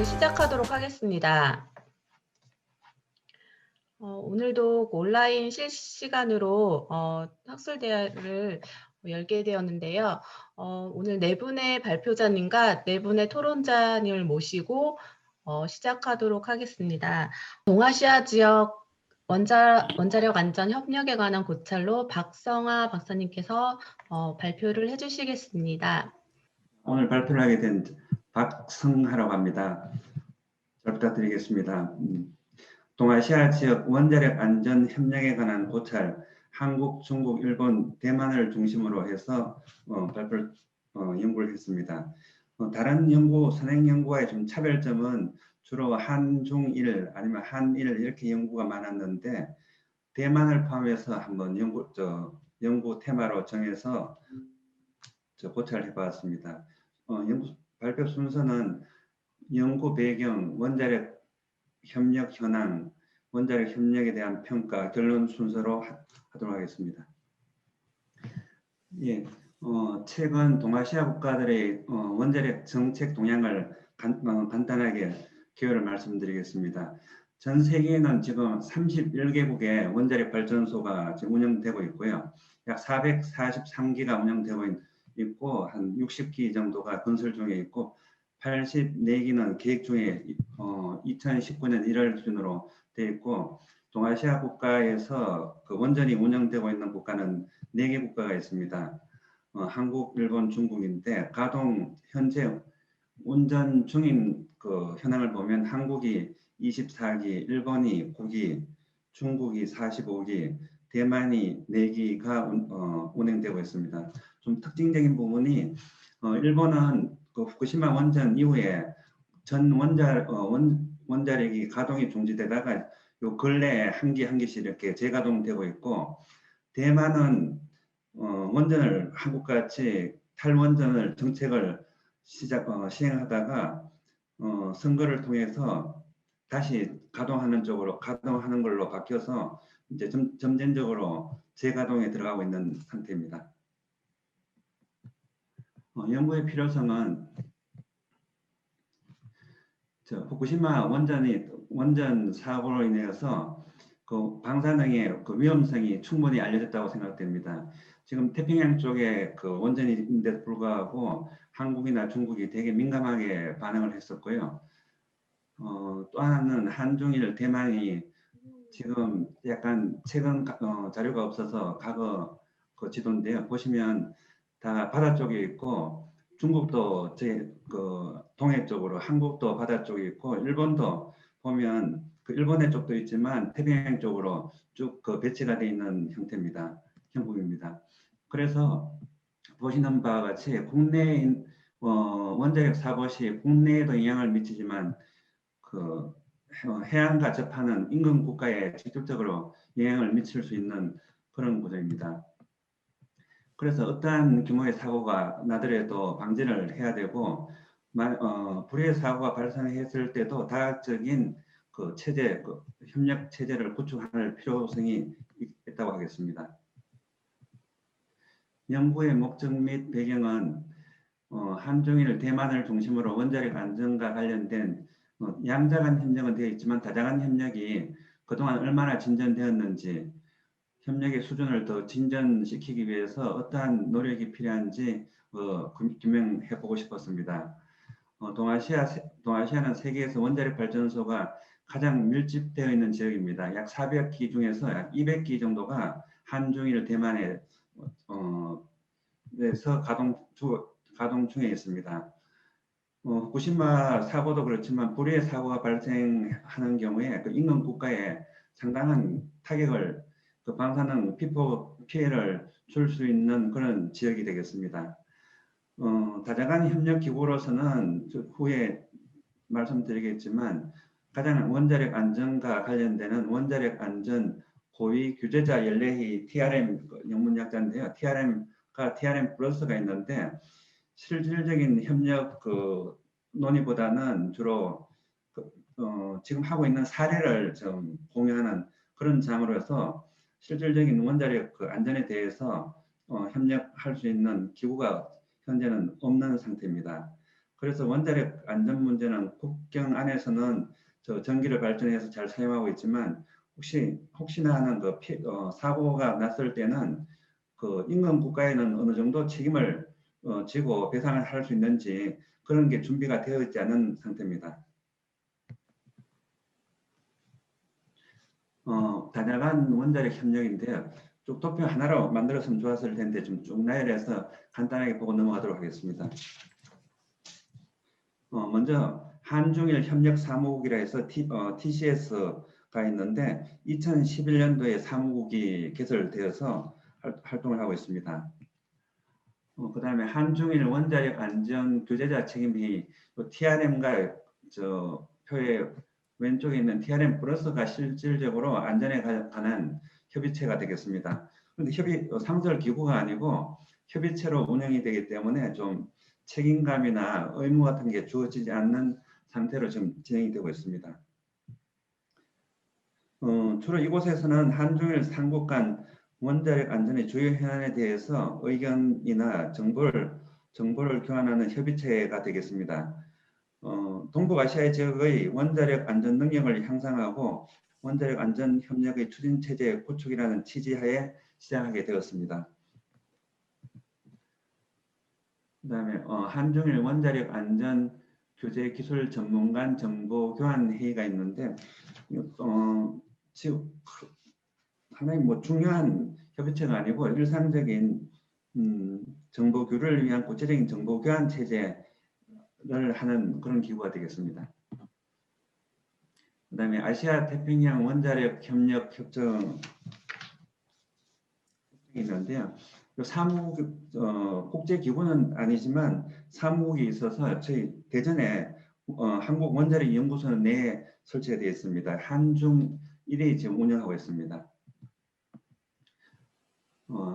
발표를 시작하도록 하겠습니다. 오늘도 온라인 실시간으로 학술대회를 열게 되었는데요. 오늘 네 분의 발표자님과 네 분의 토론자님을 모시고 시작하도록 하겠습니다. 동아시아 지역 원자력 안전 협력에 관한 고찰로 박성아 박사님께서 발표를 해주시겠습니다. 오늘 발표를 하게 된 박성하라고 합니다. 잘 부탁드리겠습니다. 동아시아 지역 원자력 안전 협력에 관한 고찰, 한국, 중국, 일본, 대만을 중심으로 해서 발표를 연구를 했습니다. 다른 연구, 선행 연구와의 좀 차별점은 주로 한중일 아니면 한일 이렇게 연구가 많았는데 대만을 포함해서 한번 연구 테마로 정해서 고찰을 해봤습니다. 연구 발표 순서는 연구 배경, 원자력 협력 현황, 원자력 협력에 대한 평가, 결론 순서로 하도록 하겠습니다. 예, 최근 동아시아 국가들의 원자력 정책 동향을 간단하게 기여를 말씀드리겠습니다. 전 세계에는 지금 31개국의 원자력 발전소가 지금 운영되고 있고요. 약 443기가 운영되고 있고 한 60기 정도가 건설 중에 있고 84기는 계획 중에 2019년 1월 기준으로 되어 있고 동아시아 국가에서 그 원전이 운영되고 있는 국가는 4개 국가가 있습니다. 한국, 일본, 중국인데 현재 운전 중인 그 현황을 보면 한국이 24기, 일본이 9기, 중국이 45기, 대만이 4기가 운행되고 있습니다. 좀 특징적인 부분이 일본은 그 후쿠시마 원전 이후에 전 원자력이 가동이 중지되다가 요 근래에 한 기씩 이렇게 재가동되고 있고 대만은 원전을 한국같이 탈원전을 정책을 시행하다가 선거를 통해서 다시 가동하는 걸로 바뀌어서 이제 점진적으로 재가동에 들어가고 있는 상태입니다. 연구의 필요성은 후쿠시마 원전 사고로 인해서 그 방사능의 그 위험성이 충분히 알려졌다고 생각됩니다. 지금 태평양 쪽에 그 원전인데도 불구하고 한국이나 중국이 되게 민감하게 반응을 했었고요. 또 하나는 한중일 대만이 지금 약간 최근 자료가 없어서 과거 그 지도인데요. 보시면 다 바다 쪽에 있고 중국도 동해 쪽으로, 한국도 바다 쪽에 있고 일본도 보면 그 일본의 쪽도 있지만 태평양 쪽으로 쭉 그 배치가 되어 있는 형국입니다. 그래서 보시는 바와 같이 국내 원자력 사고 시 국내에도 영향을 미치지만 그 해안과 접하는 인근 국가에 직접적으로 영향을 미칠 수 있는 그런 구조입니다. 그래서 어떠한 규모의 사고가 나더라도 방지를 해야 되고 불의의 사고가 발생했을 때도 다각적인 그 협력 체제를 구축할 필요성이 있다고 하겠습니다. 연구의 목적 및 배경은 한중일 대만을 중심으로 원자력 안전과 관련된 양자간 협력은 되어 있지만 다자간 협력이 그동안 얼마나 진전되었는지 협력의 수준을 더 진전시키기 위해서 어떠한 노력이 필요한지 규명해 보고 싶었습니다. 동아시아는 세계에서 원자력 발전소가 가장 밀집되어 있는 지역입니다. 약 400기 중에서 약 200기 정도가 한중일 대만에서 가동 중에 있습니다. 후쿠시마 사고도 그렇지만 불의의 사고가 발생하는 경우에 그 인근 국가에 상당한 타격을 그 방사능 피해를 줄 수 있는 그런 지역이 되겠습니다. 다자간 협력 기구로서는 후에 말씀드리겠지만 가장 원자력 안전과 관련되는 원자력 안전 고위 규제자 연례회의 TRM 영문 약자인데요. TRM과 TRM 플러스가 있는데 실질적인 협력 논의보다는 주로 지금 하고 있는 사례를 좀 공유하는 그런 장으로서 실질적인 원자력 안전에 대해서 협력할 수 있는 기구가 현재는 없는 상태입니다. 그래서 원자력 안전 문제는 국경 안에서는 저 전기를 발전해서 잘 사용하고 있지만 혹시나 하는 사고가 났을 때는 그 인근 국가에는 어느 정도 책임을 지고 배상을 할 수 있는지 그런 게 준비가 되어 있지 않은 상태입니다. 다양한 원자력 협력인데요. 쭉 도표 하나로 만들었으면 좋았을 텐데 좀 쭉 나열해서 간단하게 보고 넘어가도록 하겠습니다. 먼저 한중일 협력 사무국이라 해서 TCS가 있는데 2011년도에 사무국이 개설되어서 활동을 하고 있습니다. 그 다음에 한중일 원자력 안전 교제자 책임회의 TRM과 저 표의 왼쪽에 있는 TRM 플러스가 실질적으로 안전에 관한 협의체가 되겠습니다. 그런데 상설 기구가 아니고 협의체로 운영이 되기 때문에 좀 책임감이나 의무 같은 게 주어지지 않는 상태로 지금 진행이 되고 있습니다. 주로 이곳에서는 한중일 삼국 간 원자력 안전의 주요 현안에 대해서 의견이나 정보를 교환하는 협의체가 되겠습니다. 동북아시아 지역의 원자력 안전 능력을 향상하고 원자력 안전 협력의 추진 체제 구축이라는 취지하에 시작하게 되었습니다. 그다음에 한중일 원자력 안전 교제 기술 전문 정보 교환 회의가 있는데 지금 상당히 중요한 협의체가 아니고 일상적인 정보 교류를 위한 구체적인 정보 교환 체제를 하는 그런 기구가 되겠습니다. 그다음에 아시아 태평양 원자력 협력 협정이 있는데요. 사무국 국제기구는 아니지만 사무국이 있어서 저희 대전에 한국 원자력 연구소는 내에 설치가 되어 있습니다. 한중일이 지금 운영하고 있습니다.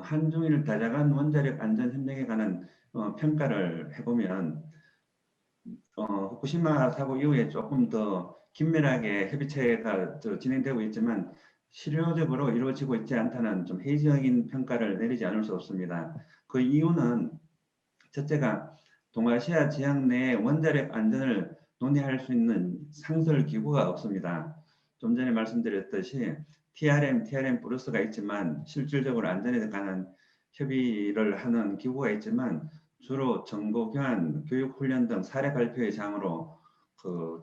한중일 다자간 원자력 안전 협력에 관한 평가를 해보면 후쿠시마 사고 이후에 조금 더 긴밀하게 협의체가 진행되고 있지만 실효적으로 이루어지고 있지 않다는 좀 회의적인 평가를 내리지 않을 수 없습니다. 그 이유는 첫째가 동아시아 지역 내 원자력 안전을 논의할 수 있는 상설 기구가 없습니다. 좀 전에 말씀드렸듯이 TRM 플러스가 있지만 실질적으로 안전에 관한 협의를 하는 기구가 있지만 주로 정보 교환, 교육 훈련 등 사례 발표의 장으로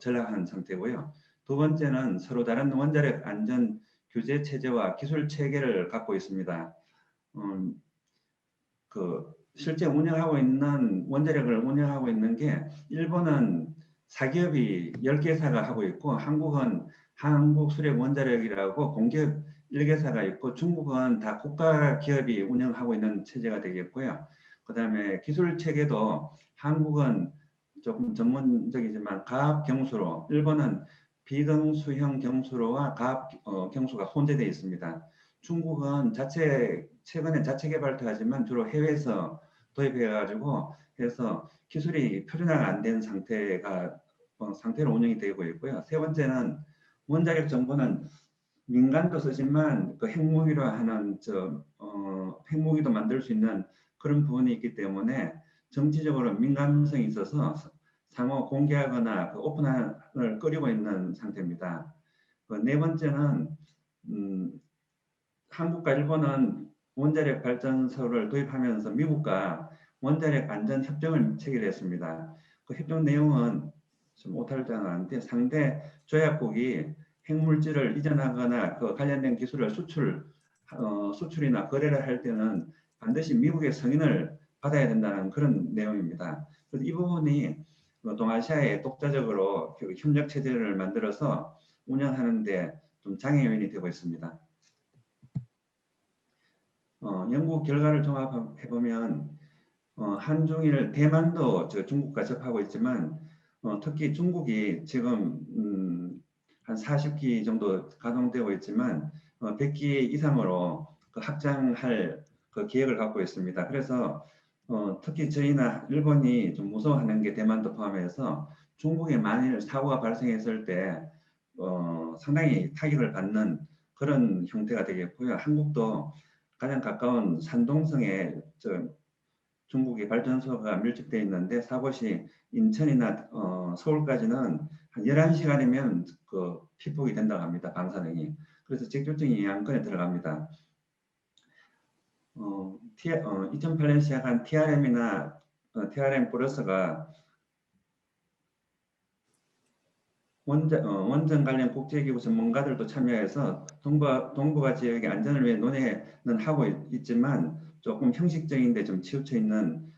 전락한 상태고요. 두 번째는 서로 다른 원자력 안전 규제 체제와 기술 체계를 갖고 있습니다. 실제 원자력을 운영하고 있는 게 일본은 사기업이 10개사가 하고 있고 한국은 한국수력원자력이라고 공기업 1개사가 있고 중국은 다 국가 기업이 운영하고 있는 체제가 되겠고요. 그 다음에 기술 체계도 한국은 조금 전문적이지만 가압 경수로, 일본은 비등수형 경수로와 가압 경수가 혼재되어 있습니다. 중국은 최근에 자체 개발도 하지만 주로 해외에서 도입해가지고 해서 기술이 표준화가 안 된 상태로 운영이 되고 있고요. 세 번째는 원자력 정보는 민간도 쓰지만 그 핵무기로 하는 핵무기도 만들 수 있는 그런 부분이 있기 때문에 정치적으로 민감성이 있어서 상호 공개하거나 오픈을 꺼리고 있는 상태입니다. 네 번째는 한국과 일본은 원자력 발전소를 도입하면서 미국과 원자력 안전 협정을 체결했습니다. 그 협정 내용은 좀 오탈자는 않은데 상대 조약국이 핵물질을 이전하거나 그 관련된 기술을 수출이나 거래를 할 때는 반드시 미국의 승인을 받아야 된다는 그런 내용입니다. 그래서 이 부분이 동아시아에 독자적으로 협력 체제를 만들어서 운영하는데 좀 장애 요인이 되고 있습니다. 연구 결과를 종합해 보면 한중일 대만도 중국과 접하고 있지만 특히 중국이 지금 한 40기 정도 가동되고 있지만 100기 이상으로 확장할 계획을 갖고 있습니다. 그래서 특히 저희나 일본이 좀 무서워하는 게 대만도 포함해서 중국에 만일 사고가 발생했을 때 상당히 타격을 받는 그런 형태가 되겠고요. 한국도 가장 가까운 산동성에 중국의 발전소가 밀집되어 있는데 사고 시 인천이나 서울까지는 한 11시간이면 그 피폭이 된다고 합니다. 방사능이. 그래서 직접적인 영향권에 들어갑니다. 2008년 시작한 TRM이나 TRM 플러스가 원전 관련 국제기구 전문가들도 참여해서 동북아 지역의 안전을 위해 논의는 하고 있지만 조금 형식적인데 좀 치우쳐 있는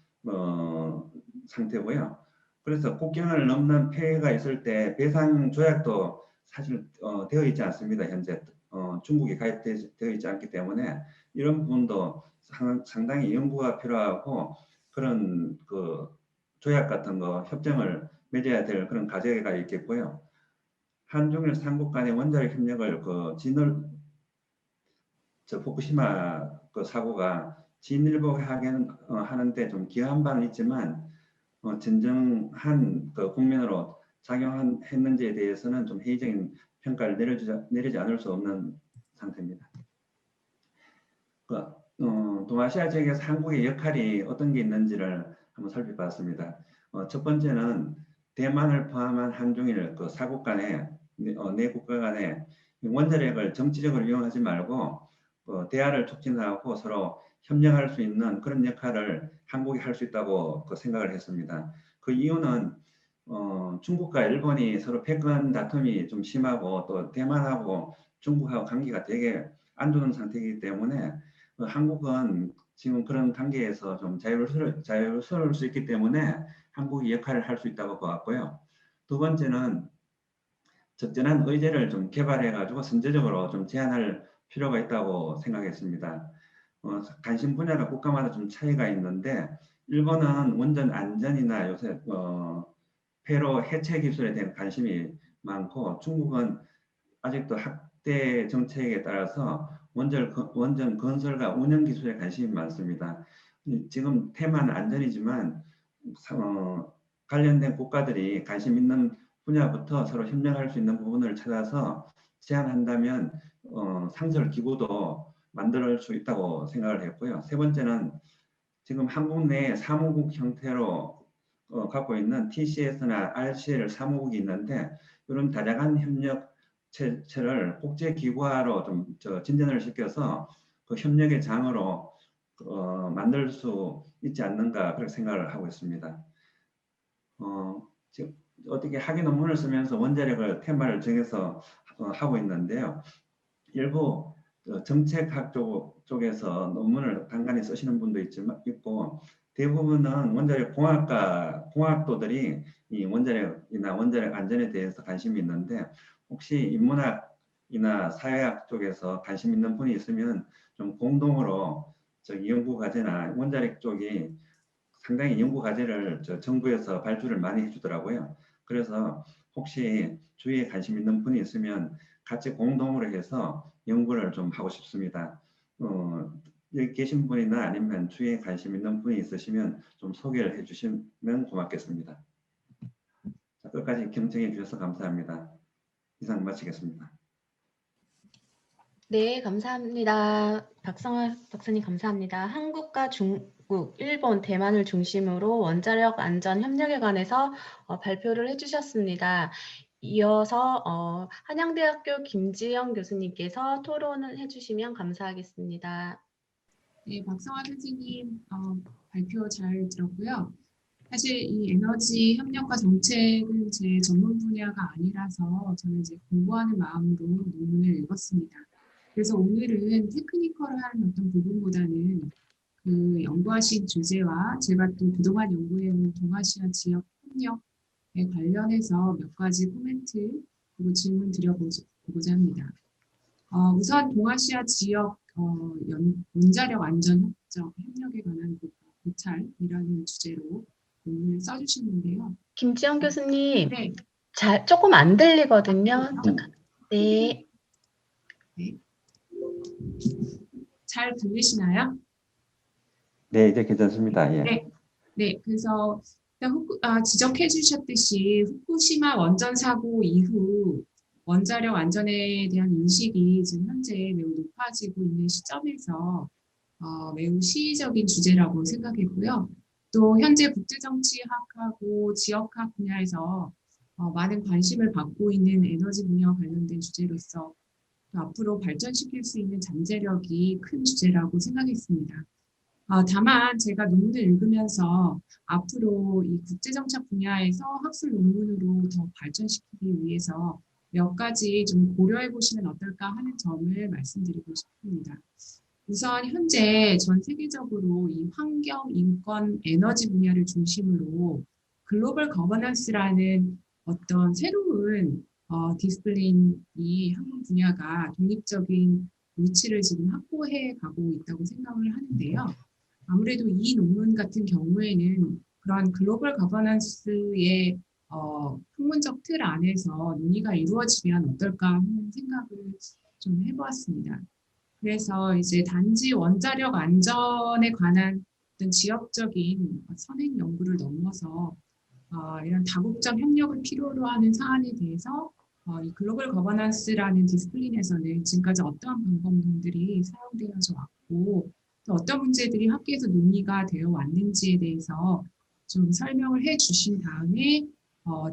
상태고요. 그래서 국경을 넘는 폐해가 있을 때 배상 조약도 사실 되어 있지 않습니다. 현재 중국이 가입되어 있지 않기 때문에 이런 부분도 상당히 연구가 필요하고 그런 그 조약 같은 거 협정을 맺어야 될 그런 과제가 있겠고요. 한중일 삼국 간의 원자력 협력을 후쿠시마 그 사고가 진일보하게 하는데 좀 기여한 바는 있지만 진정한 그 국면으로 작용했는지에 대해서는 좀 회의적인 평가를 내리지 않을 수 없는 상태입니다. 동아시아 지역에서 한국의 역할이 어떤 게 있는지를 한번 살펴봤습니다. 첫 번째는 대만을 포함한 한중일 그 사국 간의 네 국가 간의 원자력을 정치적으로 이용하지 말고 대화를 촉진하고 서로 협력할 수 있는 그런 역할을 한국이 할 수 있다고 생각을 했습니다. 그 이유는 중국과 일본이 서로 패권 다툼이 좀 심하고 또 대만하고 중국하고 관계가 되게 안 좋은 상태이기 때문에 한국은 지금 그런 관계에서 좀 자유스러울 수 있기 때문에 한국이 역할을 할 수 있다고 보았고요. 두 번째는 적절한 의제를 좀 개발해가지고 선제적으로 좀 제안할 필요가 있다고 생각했습니다. 관심 분야가 국가마다 좀 차이가 있는데 일본은 원전 안전이나 요새 폐로 해체 기술에 대한 관심이 많고 중국은 아직도 확대 정책에 따라서 원전 건설과 운영 기술에 관심이 많습니다. 지금 테마는 안전이지만 관련된 국가들이 관심 있는 분야부터 서로 협력할 수 있는 부분을 찾아서 제안한다면 상설 기구도 만들 수 있다고 생각을 했고요. 세 번째는 지금 한국 내 사무국 형태로 갖고 있는 TCS나 RCL 사무국이 있는데 이런 다양한 협력체를 국제기구화로 좀 진전을 시켜서 그 협력의 장으로 만들 수 있지 않는가 그렇게 생각을 하고 있습니다. 지금 어떻게 학위 논문을 쓰면서 원자력을 테마를 정해서 하고 있는데요. 일부 정책학 쪽에서 논문을 간간히 쓰시는 분도 있고 대부분은 원자력 공학도들이 이 원자력이나 원자력 안전에 대해서 관심이 있는데 혹시 인문학이나 사회학 쪽에서 관심 있는 분이 있으면 좀 공동으로 연구 과제나 원자력 쪽이 상당히 연구 과제를 정부에서 발주를 많이 해주더라고요. 그래서 혹시 주위에 관심 있는 분이 있으면 같이 공동으로 해서 연구를 좀 하고 싶습니다. 여기 계신 분이나 아니면 주위에 관심 있는 분이 있으시면 좀 소개를 해주시면 고맙겠습니다. 자, 끝까지 경청해 주셔서 감사합니다. 이상 마치겠습니다. 네, 감사합니다. 박성환 박사님 감사합니다. 한국과 중국, 일본, 대만을 중심으로 원자력 안전 협력에 관해서 발표를 해주셨습니다. 이어서 한양대학교 김지영 교수님께서 토론을 해주시면 감사하겠습니다. 네, 박성환 선생님 발표 잘 들었고요. 사실 이 에너지 협력과 정책은 제 전문 분야가 아니라서 저는 이제 공부하는 마음으로 논문을 읽었습니다. 그래서 오늘은 테크니컬한 어떤 부분보다는 그 연구하신 주제와 제가 또 그동안 연구해온 동아시아 지역 협력에 관련해서 몇 가지 코멘트 그리고 질문 드려보고자 합니다. 우선 동아시아 지역 원자력 안전 협력에 관한 고찰이라는 주제로 논문을 써주시는데요. 김지영 교수님, 네. 조금 안 들리거든요. 네. 네. 잘 들리시나요? 네, 이제 괜찮습니다. 예. 네. 네. 그래서 지적해 주셨듯이 후쿠시마 원전 사고 이후 원자력 안전에 대한 인식이 지금 현재 매우 높아지고 있는 시점에서 매우 시의적인 주제라고 생각했고요. 또 현재 국제정치학하고 지역학 분야에서 많은 관심을 받고 있는 에너지 분야와 관련된 주제로서 또 앞으로 발전시킬 수 있는 잠재력이 큰 주제라고 생각했습니다. 다만 제가 논문을 읽으면서 앞으로 이 국제정책 분야에서 학술 논문으로 더 발전시키기 위해서 몇 가지 좀 고려해 보시면 어떨까 하는 점을 말씀드리고 싶습니다. 우선 현재 전 세계적으로 이 환경, 인권, 에너지 분야를 중심으로 글로벌 거버넌스라는 어떤 새로운 디스플레인이 한국 분야가 독립적인 위치를 지금 확보해 가고 있다고 생각을 하는데요. 아무래도 이 논문 같은 경우에는 그런 글로벌 거버넌스의 학문적 틀 안에서 논의가 이루어지면 어떨까 하는 생각을 좀 해보았습니다. 그래서 이제 단지 원자력 안전에 관한 어떤 지역적인 선행 연구를 넘어서 이런 다국적 협력을 필요로 하는 사안에 대해서 이 글로벌 거버넌스라는 디스플린에서는 지금까지 어떠한 방법론들이 사용되어져 왔고 또 어떤 문제들이 학계에서 논의가 되어 왔는지에 대해서 좀 설명을 해 주신 다음에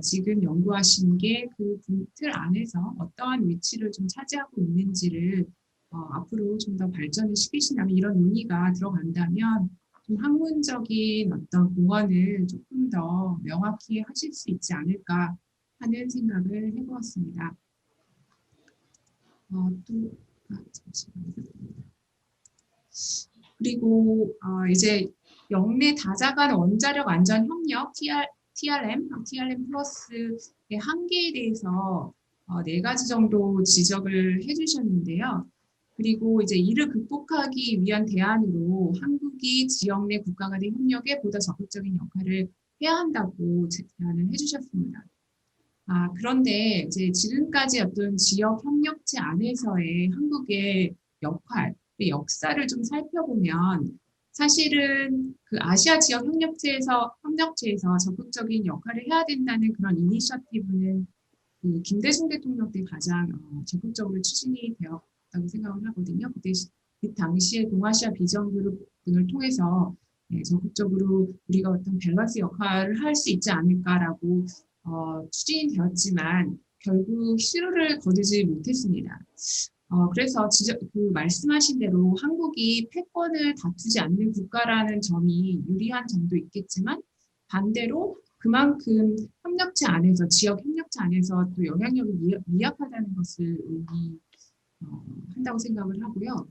지금 연구하신 게 그 틀 안에서 어떠한 위치를 좀 차지하고 있는지를 앞으로 좀 더 발전을 시키신다면 이런 논의가 들어간다면 좀 학문적인 어떤 공헌을 조금 더 명확히 하실 수 있지 않을까 하는 생각을 해보았습니다. 잠시만요. 그리고 이제 영내 다자간 원자력 안전 협력 TRM 플러스의 한계에 대해서 4가지 정도 지적을 해주셨는데요. 그리고 이제 이를 극복하기 위한 대안으로 한국이 지역 내 국가 간의 협력에 보다 적극적인 역할을 해야 한다고 제안을 해주셨습니다. 그런데 이제 지금까지 어떤 지역 협력체 안에서의 한국의 역할, 역사를 좀 살펴보면 사실은 그 아시아 지역 협력체에서 적극적인 역할을 해야 된다는 그런 이니셔티브는 그 김대중 대통령 때 가장 적극적으로 추진이 되었다고 생각을 하거든요. 그 당시에 동아시아 비전그룹 등을 통해서 적극적으로 우리가 어떤 밸런스 역할을 할 수 있지 않을까라고 추진이 되었지만 결국 실효를 거두지 못했습니다. 그래서 그 말씀하신 대로 한국이 패권을 다투지 않는 국가라는 점이 유리한 점도 있겠지만 반대로 그만큼 협력체 안에서 지역 협력체 안에서 또 영향력이 미약하다는 것을 의미한다고 생각을 하고요.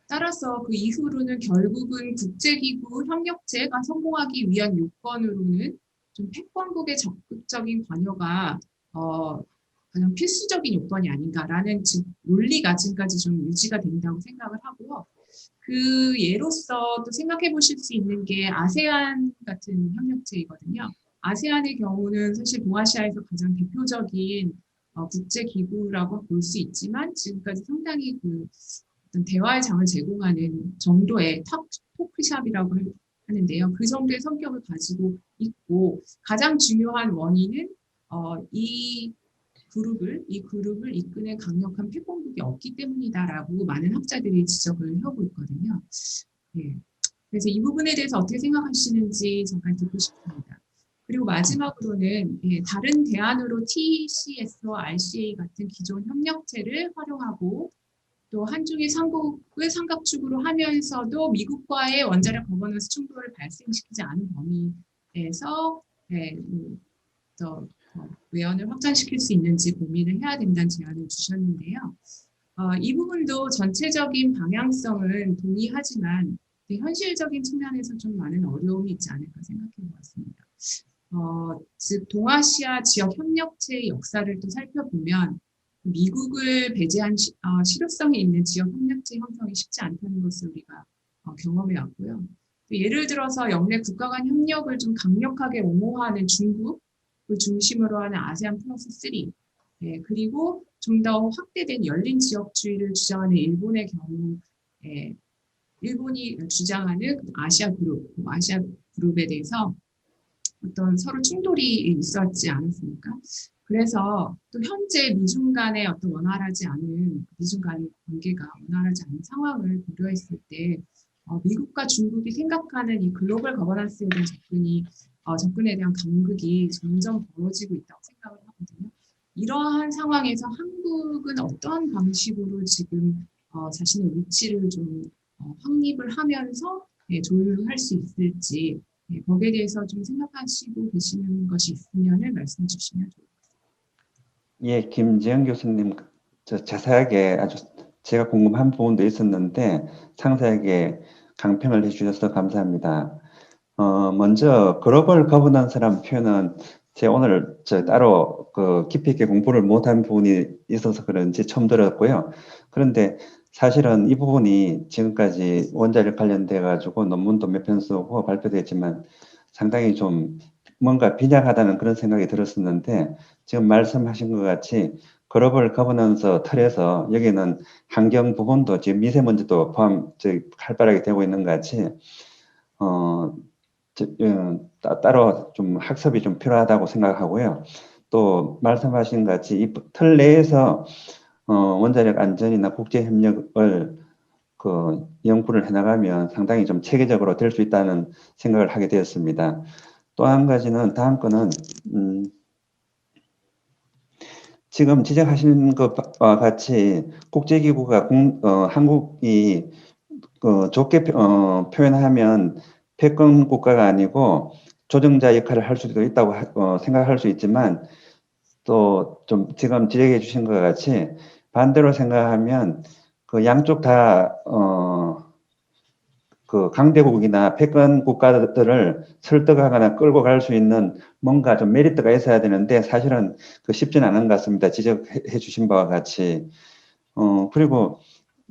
따라서 그 이후로는 결국은 국제기구 협력체가 성공하기 위한 요건으로는 좀 패권국의 적극적인 관여가 가장 필수적인 요건이 아닌가라는 논리가 지금까지 좀 유지가 된다고 생각을 하고요. 그 예로서 또 생각해 보실 수 있는 게 아세안 같은 협력체이거든요. 아세안의 경우는 사실 동아시아에서 가장 대표적인 국제기구라고 볼 수 있지만 지금까지 상당히 그 어떤 대화의 장을 제공하는 정도의 토크샵이라고 하는데요. 그 정도의 성격을 가지고 있고 가장 중요한 원인은 이 그룹을 이끄는 강력한 패권국이 없기 때문이다라고 많은 학자들이 지적을 하고 있거든요. 예. 그래서 이 부분에 대해서 어떻게 생각하시는지 잠깐 듣고 싶습니다. 그리고 마지막으로는 다른 대안으로 TCS와 RCA 같은 기존 협력체를 활용하고 또 한중일 삼국을 삼각축으로 하면서도 미국과의 원자력 거버넌스 충돌을 발생시키지 않은 범위에서 외연을 확장시킬 수 있는지 고민을 해야 된다는 제안을 주셨는데요. 이 부분도 전체적인 방향성은 동의하지만 현실적인 측면에서 좀 많은 어려움이 있지 않을까 생각해 보았습니다. 즉 동아시아 지역 협력체의 역사를 또 살펴보면 미국을 배제한 실효성이 있는 지역 협력체 형성이 쉽지 않다는 것을 우리가 경험해 왔고요. 예를 들어서 영내 국가 간 협력을 좀 강력하게 옹호하는 중국을 중심으로 하는 아세안 플러스 3, 그리고 좀 더 확대된 열린 지역주의를 주장하는 일본의 경우, 일본이 주장하는 아시아 그룹에 대해서 어떤 서로 충돌이 있었지 않았습니까? 그래서 또 현재 미중 간의 어떤 미중 간의 관계가 원활하지 않은 상황을 고려했을 때 미국과 중국이 생각하는 이 글로벌 거버넌스에 대한 접근에 대한 간극이 점점 벌어지고 있다고 생각을 하거든요. 이러한 상황에서 한국은 어떤 방식으로 지금 자신의 위치를 좀 확립을 하면서 조율할 수 있을지 거기에 대해서 좀 생각하시고 계시는 것이 있으면 말씀해 주시면 좋을 것 예, 김지영 교수님, 자세하게 아주 제가 궁금한 부분도 있었는데 상세하게 강평을 해주셔서 감사합니다. 먼저 글로벌 거버넌스라는 표현은 제가 오늘 따로 깊이 있게 공부를 못한 부분이 있어서 그런지 처음 들었고요. 그런데 사실은 이 부분이 지금까지 원자력 관련돼 가지고 논문도 몇 편 쓰고 발표됐지만 상당히 좀 뭔가 빈약하다는 그런 생각이 들었었는데 지금 말씀하신 것 같이 글로벌 거버넌스 틀에서 여기는 환경 부분도 지금 미세먼지도 포함 활발하게 되고 있는 것 같이 어, 따로 좀 학습이 좀 필요하다고 생각하고요. 또 말씀하신 같이 이 틀 내에서 원자력 안전이나 국제 협력을 연구를 해나가면 상당히 좀 체계적으로 될 수 있다는 생각을 하게 되었습니다. 또 한 가지는 다음 거는 지금 지적하신 것과 같이 국제기구가 한국이 좋게 표현하면 패권 국가가 아니고 조정자 역할을 할 수도 있다고 생각할 수 있지만 또 좀 지금 지적해 주신 것 같이 반대로 생각하면 그 양쪽 다 그 강대국이나 패권 국가들을 설득하거나 끌고 갈 수 있는 뭔가 좀 메리트가 있어야 되는데 사실은 쉽지는 않은 것 같습니다. 지적해 주신 바와 같이. 그리고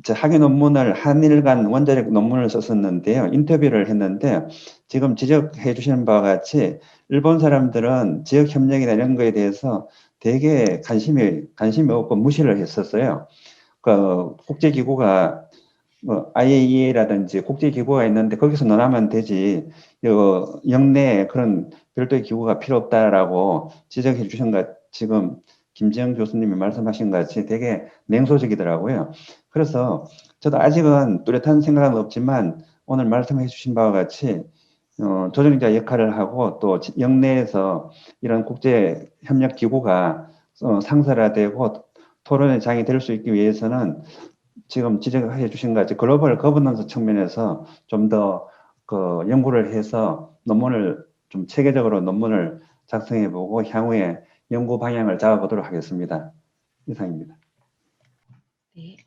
학위 논문을 한일 간 원자력 논문을 썼었는데요. 인터뷰를 했는데 지금 지적해 주시는 바와 같이 일본 사람들은 지역 협력이나 이런 거에 대해서 되게 관심이 없고 무시를 했었어요. 국제기구가 IAEA라든지 국제기구가 있는데 거기서 논하면 되지 영내에 그런 별도의 기구가 필요 없다라고 지적해 주신 것 지금 김지영 교수님이 말씀하신 것 같이 되게 냉소적이더라고요. 그래서 저도 아직은 뚜렷한 생각은 없지만 오늘 말씀해 주신 바와 같이 조정자 역할을 하고 또 영내에서 이런 국제 협력 기구가 상설화되고 토론의 장이 될 수 있기 위해서는 지금 지적해 주신 것 같이 글로벌 거버넌스 측면에서 좀 더 연구를 해서 논문을 좀 체계적으로 논문을 작성해 보고 향후에 연구 방향을 잡아보도록 하겠습니다. 이상입니다. 네.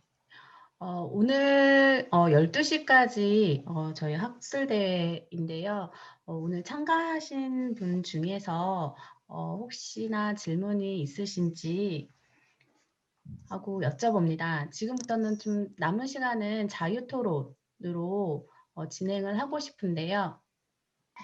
오늘 12시까지 저희 학술대회인데요. 오늘 참가하신 분 중에서 혹시나 질문이 있으신지 하고 여쭤봅니다. 지금부터는 좀 남은 시간은 자유토론으로 진행을 하고 싶은데요.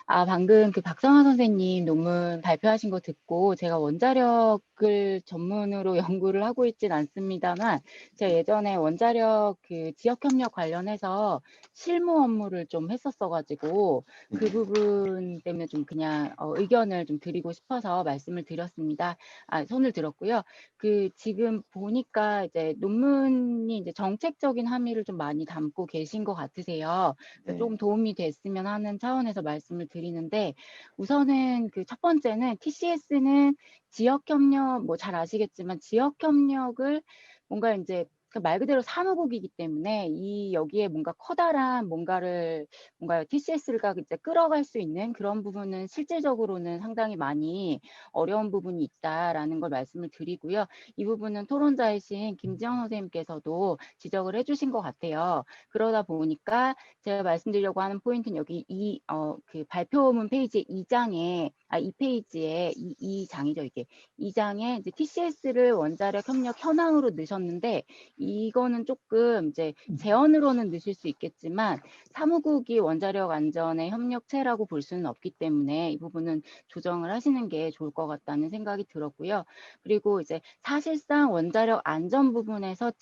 방금 그 박성환 선생님 논문 발표하신 거 듣고 제가 원자력을 전문으로 연구를 하고 있진 않습니다만 제가 예전에 원자력 그 지역협력 관련해서 실무 업무를 좀 했었어가지고 그 부분 때문에 좀 그냥 의견을 좀 드리고 싶어서 말씀을 드렸습니다. 손을 들었고요. 그 지금 보니까 이제 논문이 이제 정책적인 함의를 좀 많이 담고 계신 것 같으세요. 네. 조금 도움이 됐으면 하는 차원에서 말씀을 드리는데 우선은 그 첫 번째는 TCS는 지역협력 뭐 잘 아시겠지만 지역협력을 뭔가 이제 말 그대로 사무국이기 때문에 여기에 뭔가 커다란 뭔가 TCS가 이제 끌어갈 수 있는 그런 부분은 실질적으로는 상당히 많이 어려운 부분이 있다라는 걸 말씀을 드리고요. 이 부분은 토론자이신 김지영 선생님께서도 지적을 해주신 것 같아요. 그러다 보니까 제가 말씀드리려고 하는 포인트는 여기 그 발표문 페이지 2장에, 2페이지에 이 장이죠, 이게. 2장에 이제 TCS를 원자력 협력 현황으로 넣으셨는데, 이거는 조금 이제 제언으로는 넣으실 수 있겠지만, 사무국이 원자력 안전의 협력체라고 볼 수는 없기 때문에 이 부분은 조정을 하시는 게 좋을 것 같다는 생각이 들었고요. 그리고 이제 사실상 원자력 안전 부분에서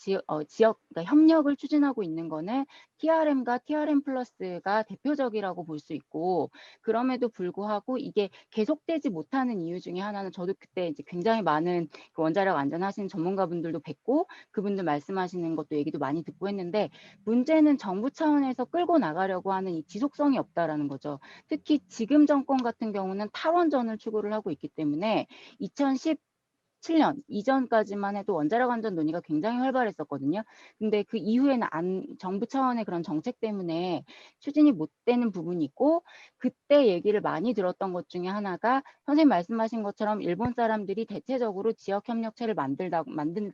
지역 그러니까 협력을 추진하고 있는 거는 TRM과 TRM 플러스가 대표적이라고 볼 수 있고, 그럼에도 불구하고 이게 계속되지 못하는 이유 중에 하나는 저도 그때 이제 굉장히 많은 그 원자력 안전 하시는 전문가분들도 뵙고 그분들 말씀하시는 것도 얘기도 많이 듣고 했는데, 문제는 정부 차원에서 끌고 나가려고 하는 이 지속성이 없다라는 거죠. 특히 지금 정권 같은 경우는 탈원전을 추구를 하고 있기 때문에 2017년 이전까지만 해도 원자력 안전 논의가 굉장히 활발했었거든요. 근데 그 이후에는 정부 차원의 그런 정책 때문에 추진이 못 되는 부분이 있고, 그때 얘기를 많이 들었던 것 중에 하나가 선생님 말씀하신 것처럼 일본 사람들이 대체적으로 지역협력체를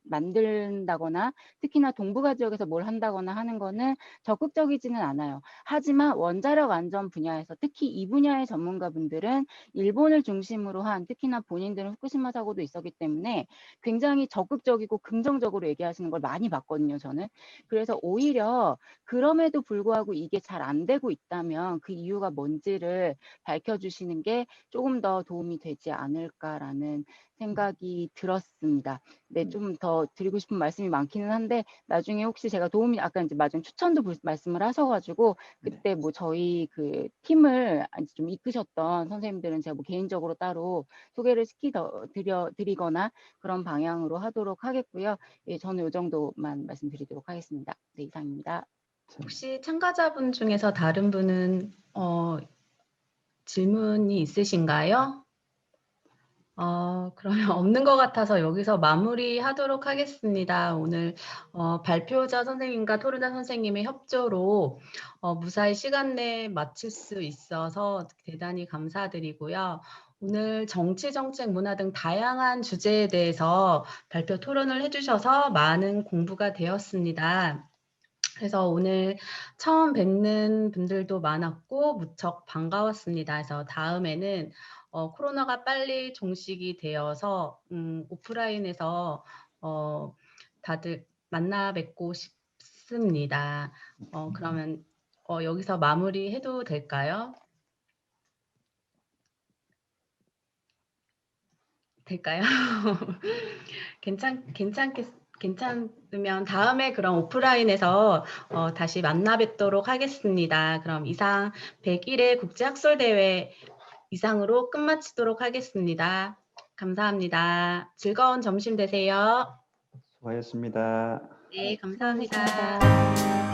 만든다거나 특히나 동북아 지역에서 뭘 한다거나 하는 거는 적극적이지는 않아요. 하지만 원자력 안전 분야에서 특히 이 분야의 전문가분들은 일본을 중심으로 한, 특히나 본인들은 후쿠시마 사고도 있었기 때문에 굉장히 적극적이고 긍정적으로 얘기하시는 걸 많이 봤거든요, 저는. 그래서 오히려 그럼에도 불구하고 이게 잘 안 되고 있다면 그 이유가 뭔지를 밝혀주시는 게 조금 더 도움이 되지 않을까라는 생각이 들었습니다. 네, 좀 더 드리고 싶은 말씀이 많기는 한데 나중에 혹시 제가 도움이, 아까 이제 마지막 추천도 말씀을 하셔가지고 그때 뭐 저희 그 팀을 좀 이끄셨던 선생님들은 제가 뭐 개인적으로 따로 소개를 드리거나 그런 방향으로 하도록 하겠고요. 예, 저는 이 정도만 말씀드리도록 하겠습니다. 네, 이상입니다. 혹시 참가자분 중에서 다른 분은 질문이 있으신가요? 그러면 없는 것 같아서 여기서 마무리하도록 하겠습니다. 오늘 발표자 선생님과 토론자 선생님의 협조로 무사히 시간 내에 마칠 수 있어서 대단히 감사드리고요. 오늘 정치, 정책, 문화 등 다양한 주제에 대해서 발표 토론을 해주셔서 많은 공부가 되었습니다. 그래서 오늘 처음 뵙는 분들도 많았고 무척 반가웠습니다. 그래서 다음에는 코로나가 빨리 종식이 되어서 오프라인에서 다들 만나 뵙고 싶습니다. 그러면 여기서 마무리해도 될까요? 될까요? 괜찮으면 다음에 그럼 오프라인에서 다시 만나 뵙도록 하겠습니다. 그럼 이상 101회 국제학술대회 이상으로 끝마치도록 하겠습니다. 감사합니다. 즐거운 점심 되세요. 수고하셨습니다. 네, 감사합니다. 수고하셨습니다.